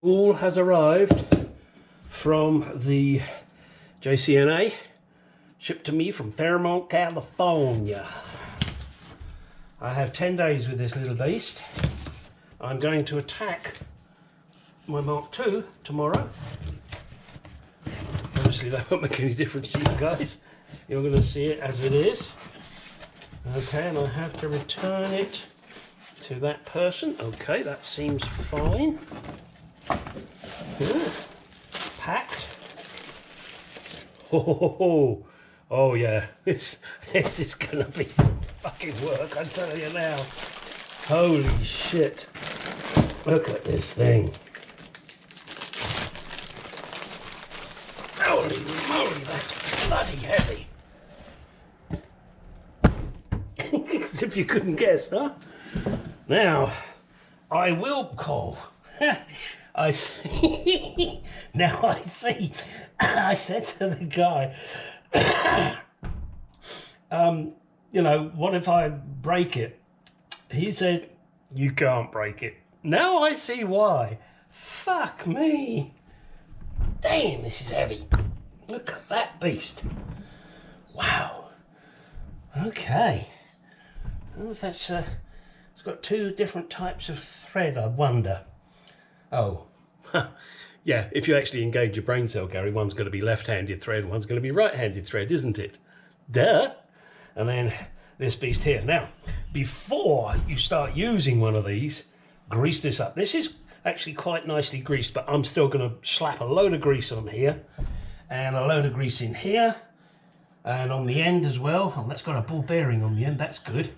All has arrived from the JCNA, shipped to me from Fairmont, California. I have 10 days with this little beast. I'm going to attack my Mark II tomorrow. Obviously that won't make any difference to you guys. You're going to see it as it is. Okay, and I have to return it to that person. Okay, that seems fine. Ooh, packed. Oh, oh yeah, this is gonna be some fucking work, I tell you now. Holy shit! Look at this thing. Holy moly, that's bloody heavy. As if you couldn't guess, huh? Now, I will call. I see. Now I see. I said to the guy, you know, what if I break it? He said, you can't break it. Now I see why. Fuck me. Damn, this is heavy. Look at that beast. Wow. Okay. I don't know if that's, it's got two different types of thread, I wonder. Oh, yeah, if you actually engage your brain cell, Gary, one's going to be left-handed thread, one's going to be right-handed thread, isn't it? Duh! And then this beast here. Now, before you start using one of these, grease this up. This is actually quite nicely greased, but I'm still going to slap a load of grease on here, and a load of grease in here, and on the end as well. Oh, that's got a ball bearing on the end, that's good.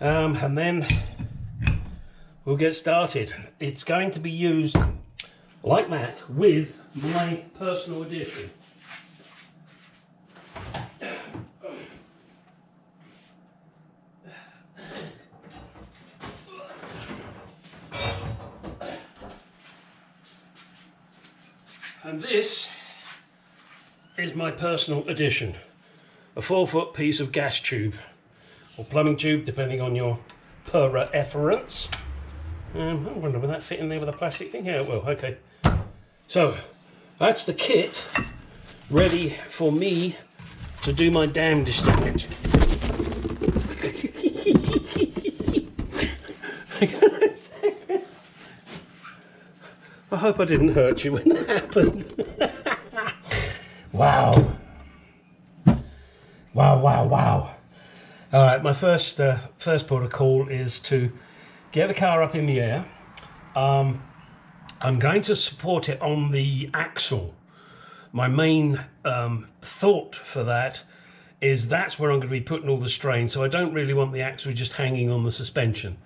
And then we'll get started. It's going to be used like that with my personal edition. And this is my personal edition. A 4-foot piece of gas tube or plumbing tube, depending on your preference. I wonder, will that fit in there with a plastic thing? Yeah, it will, okay. So, that's the kit ready for me to do my damnedest on it. I hope I didn't hurt you when that happened. Wow. Wow, wow, wow. All right, my first port of call is to get the car up in the air. I'm going to support it on the axle. My main thought for that is that's where I'm going to be putting all the strain, so I don't really want the axle just hanging on the suspension.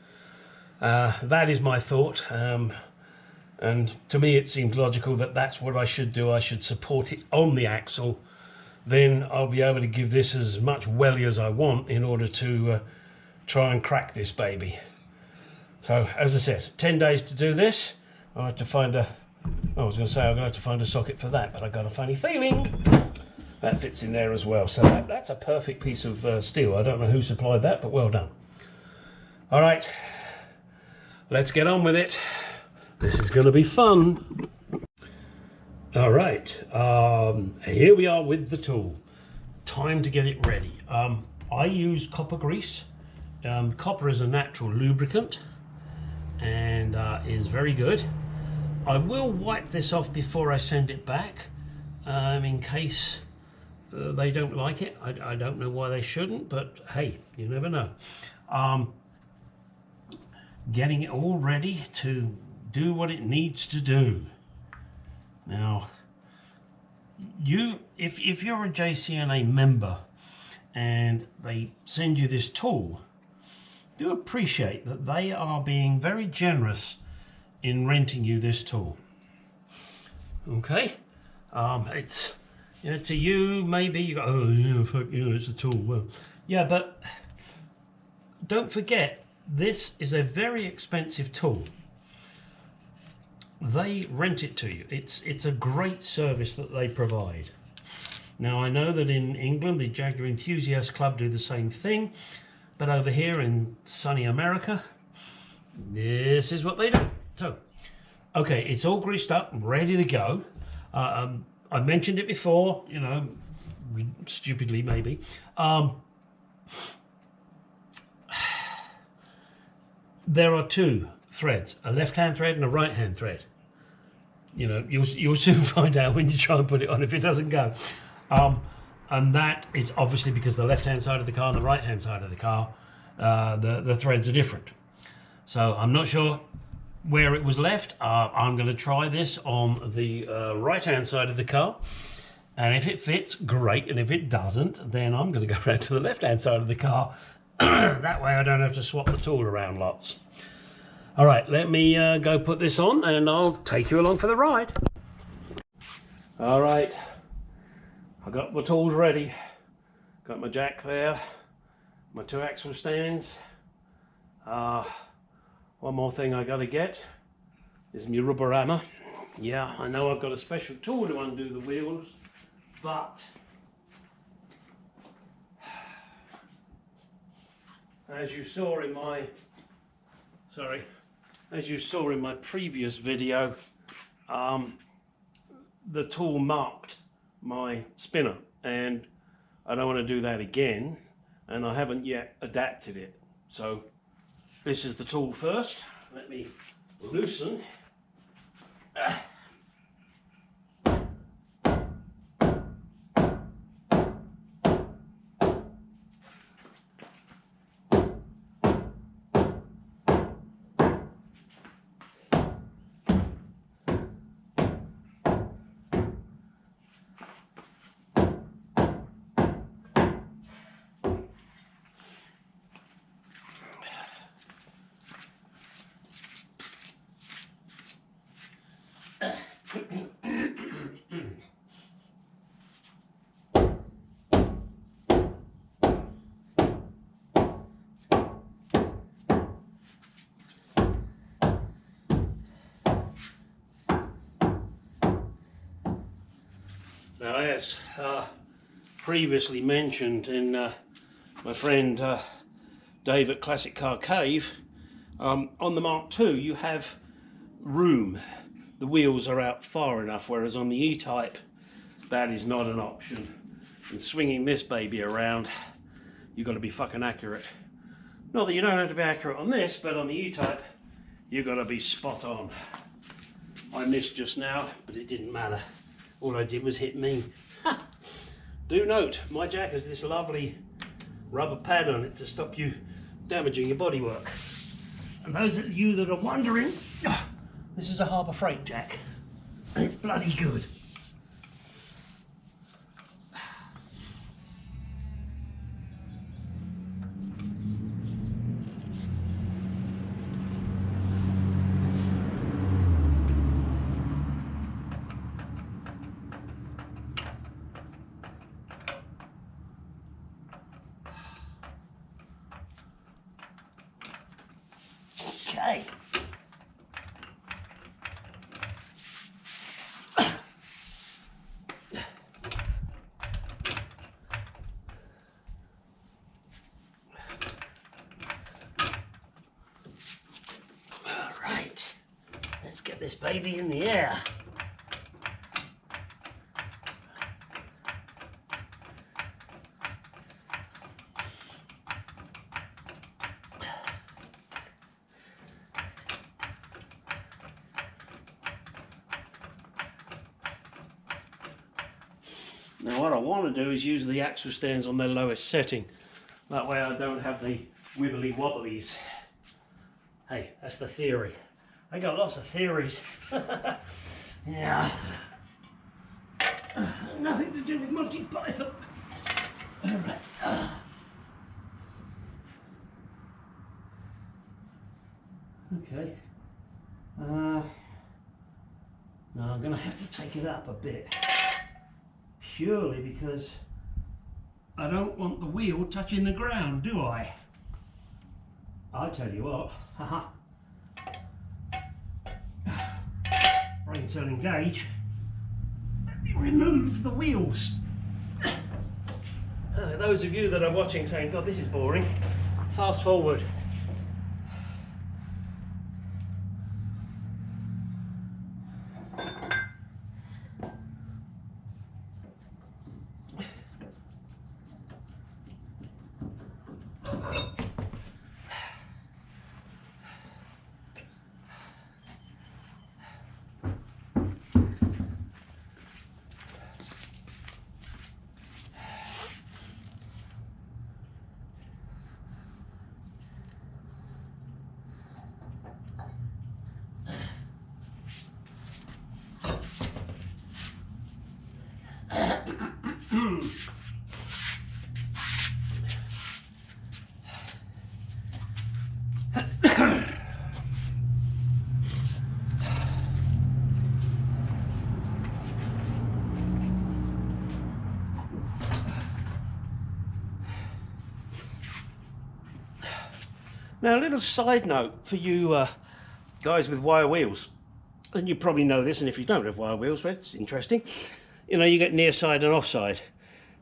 That is my thought, and to me it seems logical that that's what I should do. I should support it on the axle. Then I'll be able to give this as much welly as I want in order to try and crack this baby. So, as I said, 10 days to do this. I have to find a, I was going to say I'm going to have to find a socket for that, but I've got a funny feeling that fits in there as well. So that's a perfect piece of steel. I don't know who supplied that, but well done. All right, let's get on with it. This is going to be fun. All right, here we are with the tool. Time to get it ready. I use copper grease. Copper is a natural lubricant and is very good. I will wipe this off before I send it back in case they don't like it. I don't know why they shouldn't, but hey, you never know. Getting it all ready to do what it needs to do. Now, if you're a JCNA member and they send you this tool, do appreciate that they are being very generous in renting you this tool. Okay, it's, you know, to you maybe you go, oh yeah, fuck, you know, it's a tool. Well, yeah, but don't forget this is a very expensive tool. They rent it to you. It's a great service that they provide. Now I know that in England the Jaguar Enthusiast Club do the same thing, but over here in sunny America, this is what they do. So Okay, it's all greased up and ready to go. I mentioned it before, you know, stupidly maybe. There are two threads, a left-hand thread and a right-hand thread. You know, you'll soon find out when you try and put it on if it doesn't go. And that is obviously because the left-hand side of the car and the right-hand side of the car, the threads are different. So I'm not sure where it was left. I'm going to try this on the right-hand side of the car. And if it fits, great. And if it doesn't, then I'm going to go around to the left-hand side of the car. That way I don't have to swap the tool around lots. All right, let me go put this on and I'll take you along for the ride. All right, I got my tools ready. Got my jack there, my two axle stands. One more thing I got to get is my rubber hammer. Yeah, I know I've got a special tool to undo the wheels, but as you saw in my previous video, the tool marked my spinner, and I don't want to do that again, and I haven't yet adapted it. So this is the tool first. Let me loosen. Now, as previously mentioned in my friend Dave at Classic Car Cave, on the Mark II you have room. The wheels are out far enough, whereas on the E-Type that is not an option. And swinging this baby around, you've got to be fucking accurate. Not that you don't have to be accurate on this, but on the E-Type you've got to be spot on. I missed just now, but it didn't matter. All I did was hit me. Ha! Do note, my jack has this lovely rubber pad on it to stop you damaging your bodywork. And those of you that are wondering, this is a Harbour Freight jack, and it's bloody good. Okay. All right, let's get this baby in the air. Now what I want to do is use the axle stands on their lowest setting. That way I don't have the wibbly wobblies. Hey, that's the theory. I got lots of theories. Yeah. Nothing to do with Monty Python. Alright. Okay. Now I'm going to have to take it up a bit. Purely because I don't want the wheel touching the ground, do I? I tell you what, haha. Brain cell engage. Let me remove the wheels. Those of you that are watching saying, God, this is boring, fast forward. Now, a little side note for you guys with wire wheels, and you probably know this, and if you don't have wire wheels, well, it's interesting. You know, you get near side and offside.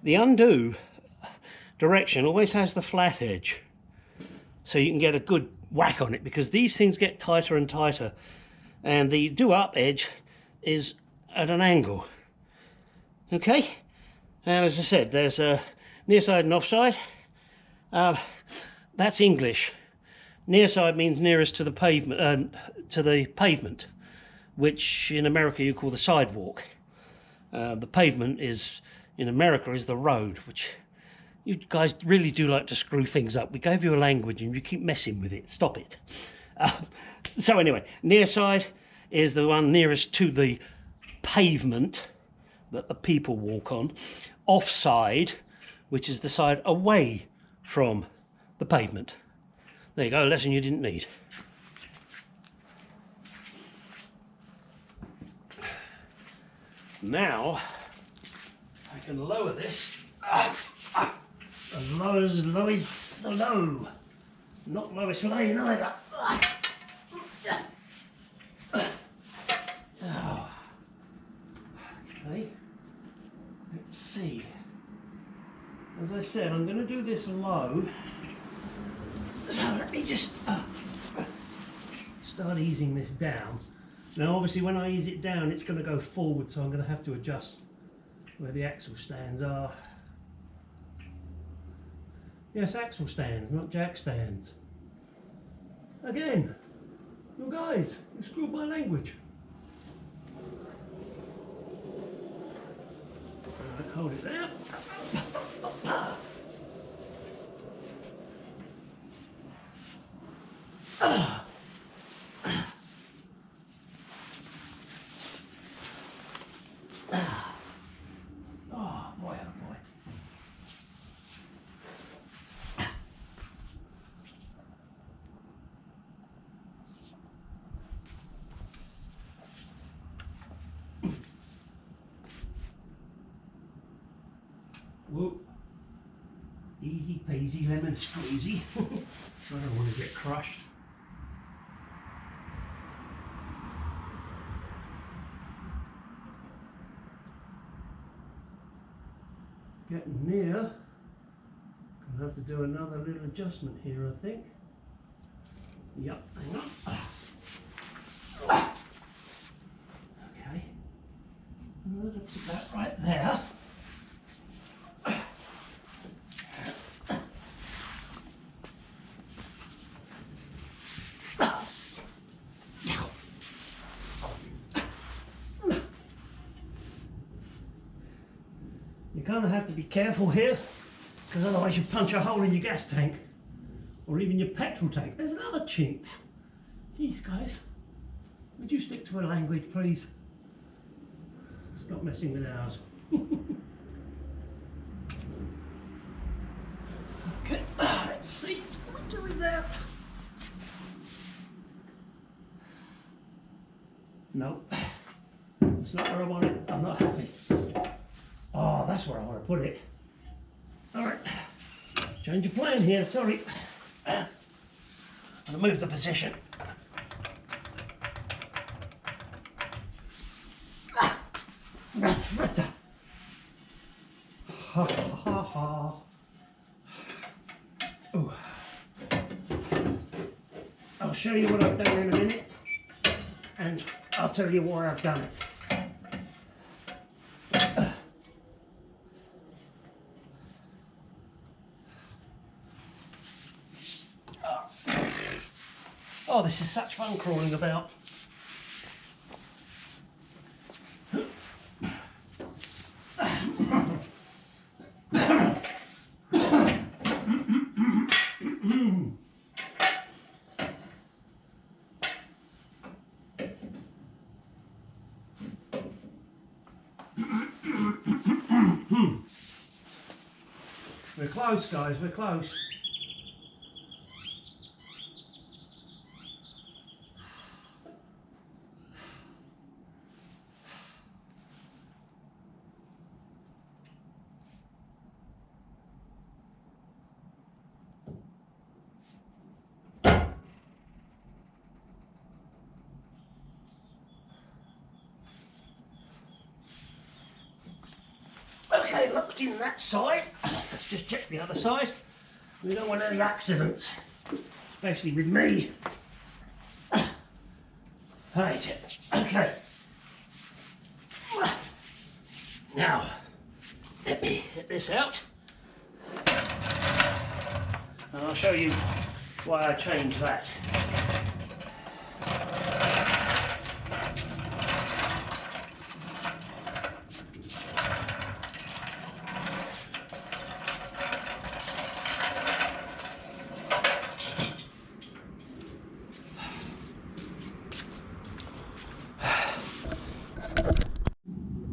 The undo direction always has the flat edge, so you can get a good whack on it, because these things get tighter and tighter, and the do up edge is at an angle. Okay, and as I said, there's a near side and offside. That's English. Near side means nearest to the pavement, which in America you call the sidewalk. The pavement is, in America, is the road, which you guys really do like to screw things up. We gave you a language and you keep messing with it. Stop it. So anyway, near side is the one nearest to the pavement that the people walk on. Offside, which is the side away from the pavement. There you go, a lesson you didn't need. Now, I can lower this as low as the low. Not lowest lane either. Okay, let's see. As I said, I'm going to do this low. So let me just start easing this down. Now obviously when I ease it down it's going to go forward, so I'm going to have to adjust where the axle stands are. Yes, axle stands, not jack stands. Again, you guys, you screwed my language. Alright, hold it there. Oh boy, oh boy. Whoop. Easy peasy lemon squeezy. I don't want to get crushed. Getting near. Gonna have to do another little adjustment here, I think. Yep, hang on. Okay. That looks about right there. You kind of have to be careful here, because otherwise you punch a hole in your gas tank or even your petrol tank. There's another chink. Jeez, guys, would you stick to a language, please? Stop messing with ours. Okay, let's see what we're doing there. Nope, it's not where I want it. I'm not happy. Oh, that's where I want to put it. All right, change your plan here, sorry. I'm going to move the position. Ha ha ha. Ooh. I'll show you what I've done in a minute, and I'll tell you why I've done it. Oh, this is such fun crawling about. We're close, guys, we're close. Okay, locked in that side. Let's just check the other side. We don't want any accidents, especially with me. Right, okay. Now, let me get this out. And I'll show you why I changed that.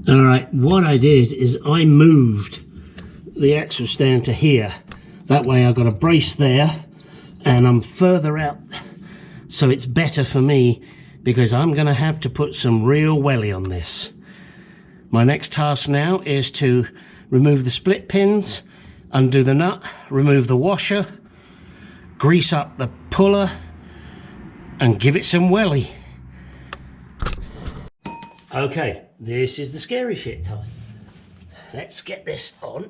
Alright, what I did is I moved the axle stand to here. That way I've got a brace there and I'm further out, so it's better for me because I'm going to have to put some real welly on this. My next task now is to remove the split pins, undo the nut, remove the washer, grease up the puller and give it some welly. Okay, this is the scary shit time. Let's get this on.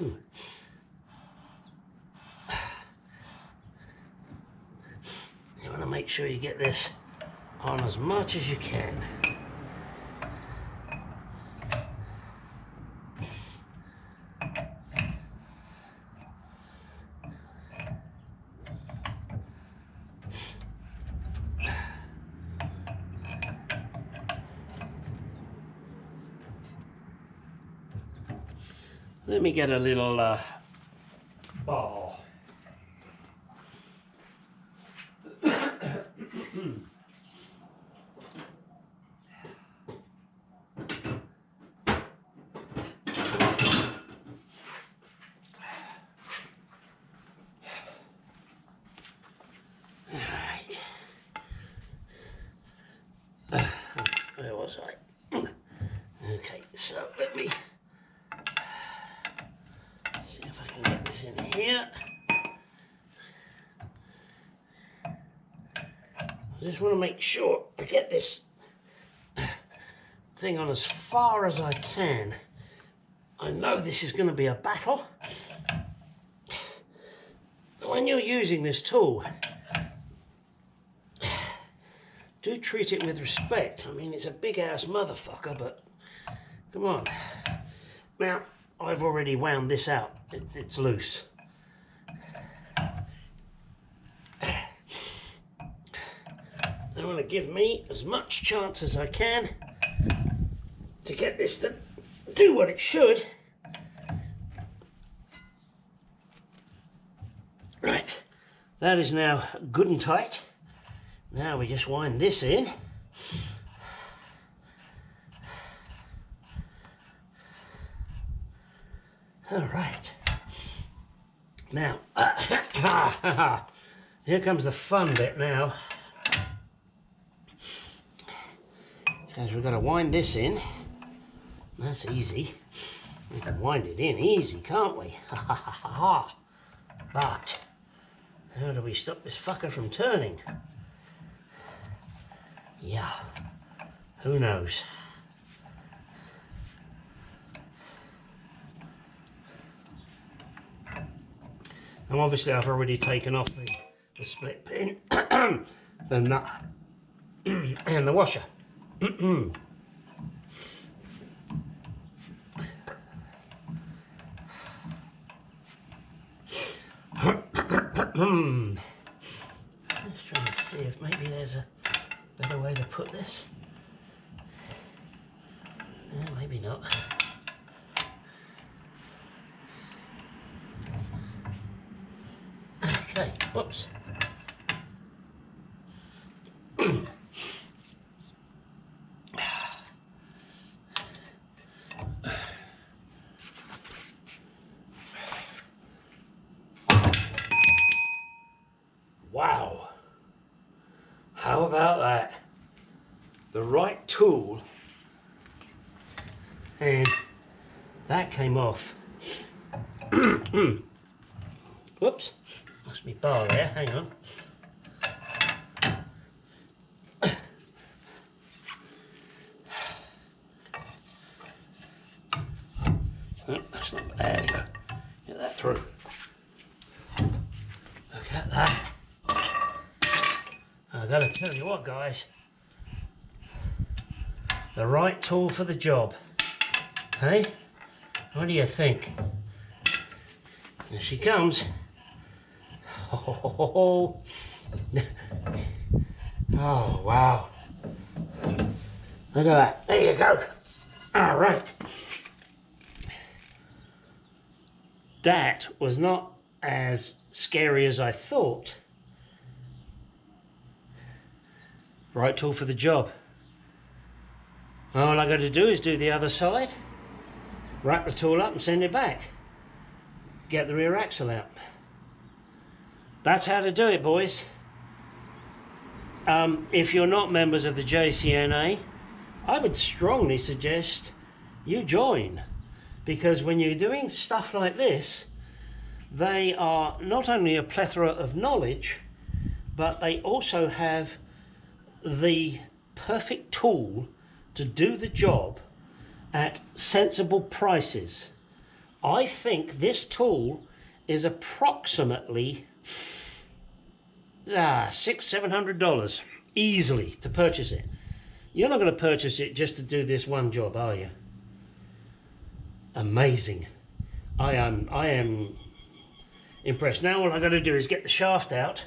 You want to make sure you get this on as much as you can. Let me get a little ball. Alright. Where was I? Okay, so let me see if I can get this in here. I just want to make sure I get this thing on as far as I can. I know this is going to be a battle. When you're using this tool, do treat it with respect. I mean, it's a big ass motherfucker, but come on. Now, I've already wound this out. It's loose. I want to give me as much chance as I can to get this to do what it should. Right, that is now good and tight. Now we just wind this in. All right. Now, here comes the fun bit now. Because we've got to wind this in. That's easy. We can wind it in easy, can't we? But how do we stop this fucker from turning? Yeah, who knows? And obviously I've already taken off the split pin, the nut, and the washer. Let's try and see if maybe there's a better way to put this. Maybe not. Okay, whoops. the right tool, and that came off. Whoops, lost me bar there, hang on. Oh, that's not, there we go, get that through. Look at that. I gotta tell you what, guys, the right tool for the job. Hey, what do you think? Here she comes. Oh, oh wow. Look at that. There you go. All right. That was not as scary as I thought. Right tool for the job. All I got to do is do the other side, wrap the tool up and send it back. Get the rear axle out. That's how to do it, boys. If you're not members of the JCNA, I would strongly suggest you join, because when you're doing stuff like this, they are not only a plethora of knowledge, but they also have the perfect tool to do the job at sensible prices. I think this tool is approximately $600-700 easily to purchase it. You're not going to purchase it just to do this one job, are you? Amazing. I am impressed. Now all I got to do is get the shaft out.